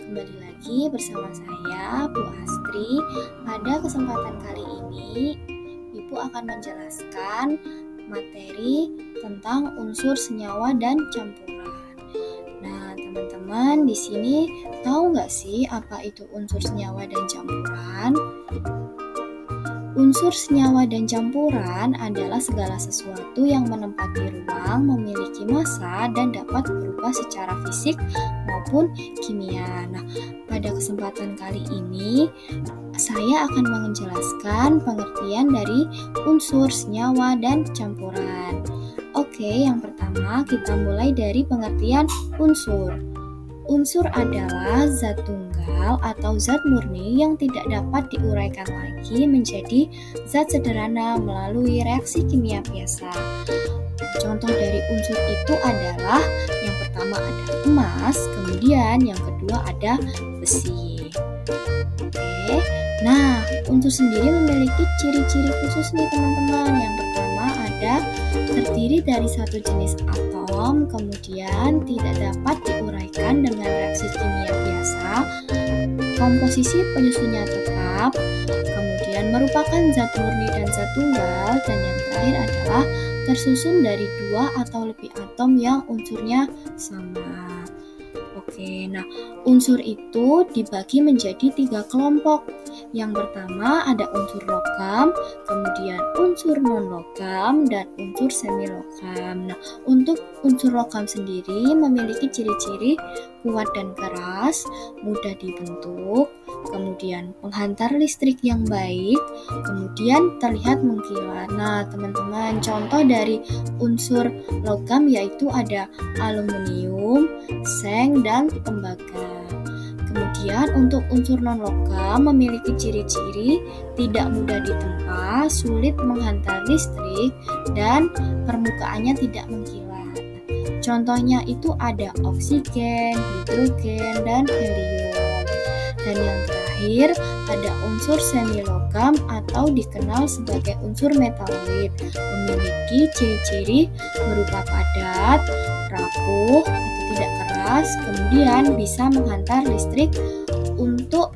kembali lagi bersama saya, Bu Astri. Pada kesempatan kali ini, Ibu akan menjelaskan materi tentang unsur senyawa dan campuran. Nah, teman-teman di sini tahu nggak sih apa itu unsur senyawa dan campuran? Unsur senyawa dan campuran adalah segala sesuatu yang menempati ruang, memiliki massa, dan dapat berubah secara fisik maupun kimia. Nah, pada kesempatan kali ini, saya akan menjelaskan pengertian dari unsur senyawa dan campuran. Oke, yang pertama kita mulai dari pengertian unsur. Unsur adalah zat tunggal atau zat murni yang tidak dapat diuraikan lagi menjadi zat sederhana melalui reaksi kimia biasa. Contoh dari unsur itu adalah yang pertama ada emas, kemudian yang kedua ada besi. Oke, nah unsur sendiri memiliki ciri-ciri khusus nih teman-teman. Yang pertama ada terdiri dari satu jenis atom, kemudian tidak dapat diuraikan dengan reaksi kimia biasa, komposisi penyusunnya tetap, kemudian merupakan zat murni dan zat tunggal, dan yang terakhir adalah tersusun dari dua atau lebih atom yang unsurnya sama. Oke, nah unsur itu dibagi menjadi 3 kelompok. Yang pertama ada unsur logam, kemudian unsur non-logam, dan unsur semi-logam. Nah, untuk unsur logam sendiri memiliki ciri-ciri kuat dan keras, mudah dibentuk, kemudian penghantar listrik yang baik, kemudian terlihat mengkilat. Nah, teman-teman, contoh dari unsur logam yaitu ada aluminium, seng, dan tembaga. Kemudian untuk unsur non-logam memiliki ciri-ciri tidak mudah ditempa, sulit menghantar listrik, dan permukaannya tidak mengkilat. Contohnya itu ada oksigen, hidrogen, dan helium. Dan yang terakhir ada unsur semi-logam atau dikenal sebagai unsur metaloid, memiliki ciri-ciri berupa padat, rapuh, atau tidak keras, kemudian bisa menghantar listrik untuk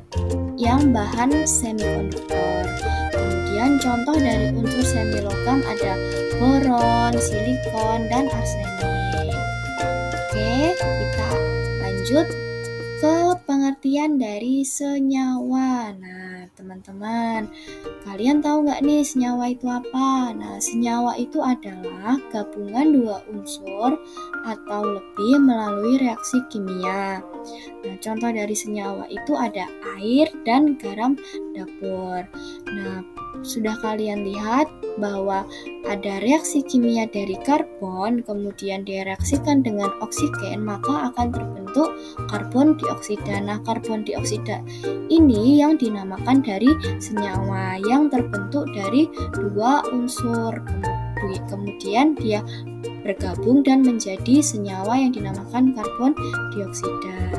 yang bahan semikonduktor. Kemudian contoh dari unsur semilogam ada boron, silikon, dan arsenik. Oke, kita lanjut ke pengertian dari senyawa. Nah, teman-teman, kalian tahu nggak nih senyawa itu apa? Nah, senyawa itu adalah gabungan dua unsur atau lebih melalui reaksi kimia. Nah, contoh dari senyawa itu ada air dan garam dapur. Nah, sudah kalian lihat bahwa ada reaksi kimia dari karbon, kemudian direaksikan dengan oksigen, maka akan terbentuk karbon dioksida. Nah, karbon dioksida ini yang dinamakan dari senyawa yang terbentuk dari dua unsur. Kemudian dia bergabung dan menjadi senyawa yang dinamakan karbon dioksida.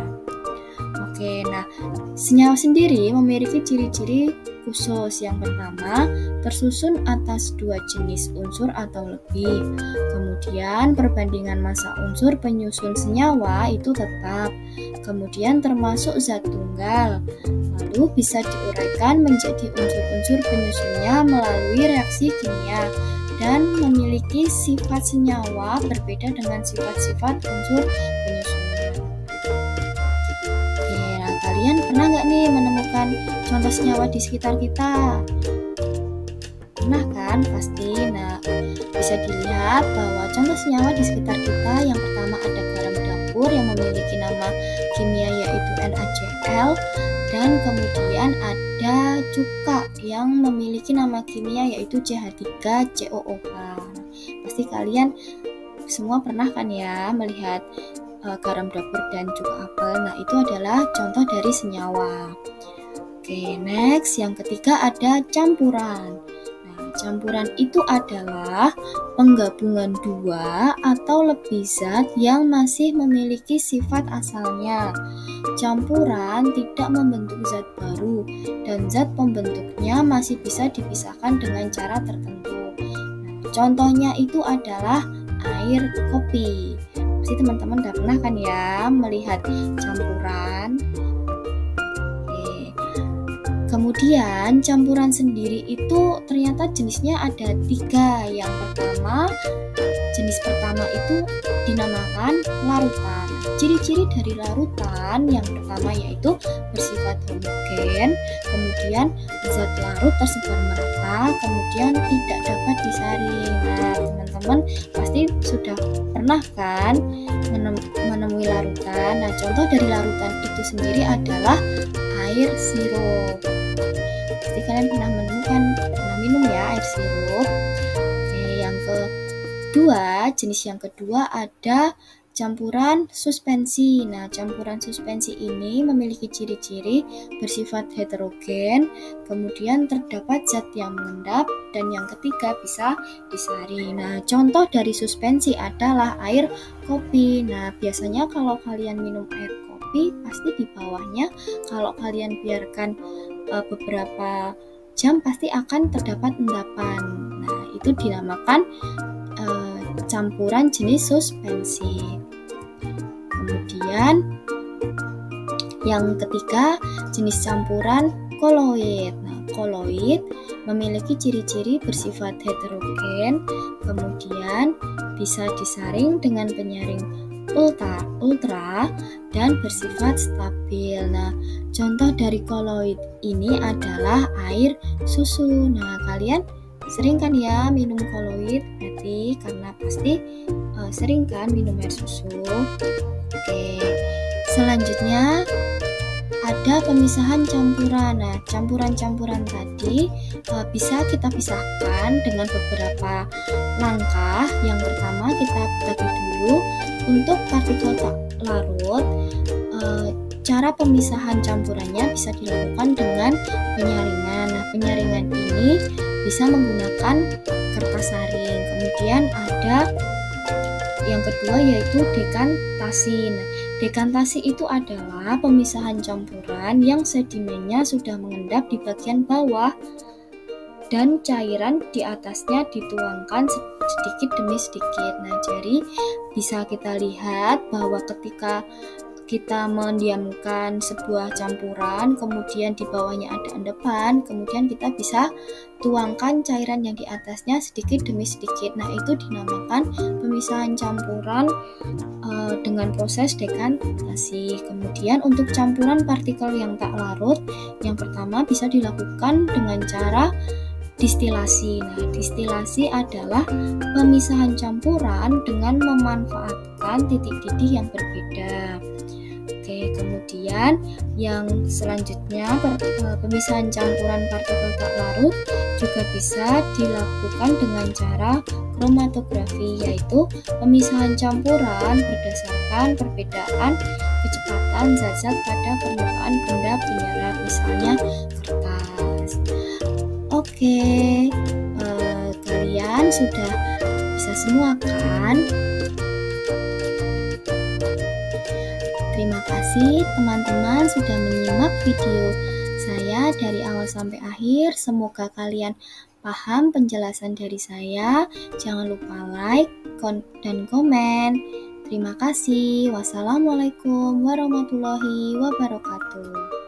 Oke, nah senyawa sendiri memiliki ciri-ciri khusus. Yang pertama, tersusun atas dua jenis unsur atau lebih. Kemudian perbandingan massa unsur penyusun senyawa itu tetap. Kemudian termasuk zat tunggal. Lalu bisa diuraikan menjadi unsur-unsur penyusunnya melalui reaksi kimia dan memiliki sifat senyawa berbeda dengan sifat-sifat unsur penyusunnya. Oke, nah kalian pernah nggak nih menemukan contoh senyawa di sekitar kita? Pernah kan? Pasti. Nah, bisa dilihat bahwa contoh senyawa di sekitar kita yang pertama ada garam dapur yang memiliki nama kimia yaitu NaCl, dan kemudian ada cuka yang memiliki nama kimia yaitu CH3COOH. Pasti kalian semua pernah kan ya melihat garam dapur dan cuka apel. Nah, itu adalah contoh dari senyawa. Oke, next yang ketiga ada campuran. Campuran itu adalah penggabungan dua atau lebih zat yang masih memiliki sifat asalnya. Campuran tidak membentuk zat baru dan zat pembentuknya masih bisa dipisahkan dengan cara tertentu. Contohnya itu adalah air kopi. Pasti teman-teman udah pernah kan ya melihat campuran. Kemudian campuran sendiri itu ternyata jenisnya ada 3. Yang pertama, jenis pertama itu dinamakan larutan. Ciri-ciri dari larutan yang pertama yaitu bersifat homogen, kemudian zat larut tersebar merata, kemudian tidak dapat disaring. Nah, teman-teman pasti sudah pernah kan menemui larutan. Nah, contoh dari larutan itu sendiri adalah air sirup. Pasti kalian pernah minum ya air sirup. Oke, yang kedua, jenis yang kedua ada campuran suspensi. Nah, campuran suspensi ini memiliki ciri-ciri bersifat heterogen, kemudian terdapat zat yang mengendap, dan yang ketiga bisa disaring. Nah, contoh dari suspensi adalah air kopi. Nah, biasanya kalau kalian minum air kopi, pasti di bawahnya kalau kalian biarkan beberapa jam pasti akan terdapat endapan. Nah, itu dinamakan campuran jenis suspensi. Kemudian yang ketiga, jenis campuran koloid. Nah, koloid memiliki ciri-ciri bersifat heterogen, kemudian bisa disaring dengan penyaring ultra dan bersifat stabil. Nah, contoh dari koloid ini adalah air susu. Nah, kalian sering kan ya minum koloid, berarti karena pasti sering kan minum air susu. Oke, selanjutnya ada pemisahan campuran. Nah, campuran-campuran tadi bisa kita pisahkan dengan beberapa langkah. Yang pertama kita bagi dulu untuk partikel tak larut. Cara pemisahan campurannya bisa dilakukan dengan penyaringan. Nah, penyaringan ini bisa menggunakan kertas saring. Kemudian ada yang kedua yaitu dekantasi. Nah, dekantasi itu adalah pemisahan campuran yang sedimennya sudah mengendap di bagian bawah dan cairan di atasnya dituangkan sedikit demi sedikit. Nah, jadi bisa kita lihat bahwa ketika kita mendiamkan sebuah campuran, kemudian di bawahnya ada endapan, kemudian kita bisa tuangkan cairan yang di atasnya sedikit demi sedikit. Nah, itu dinamakan pemisahan campuran dengan proses dekantasi. Kemudian untuk campuran partikel yang tak larut, yang pertama bisa dilakukan dengan cara distilasi. Nah, distilasi adalah pemisahan campuran dengan memanfaatkan titik-titik yang berbeda. Oke, kemudian yang selanjutnya pemisahan campuran partikel tak larut juga bisa dilakukan dengan cara kromatografi, yaitu pemisahan campuran berdasarkan perbedaan kecepatan zat-zat pada permukaan benda penyerap, misalnya kertas. Oke, kalian sudah bisa semua kan? Terima kasih teman-teman sudah menyimak video saya dari awal sampai akhir. Semoga kalian paham penjelasan dari saya. Jangan lupa like dan komen. Terima kasih. Wassalamualaikum warahmatullahi wabarakatuh.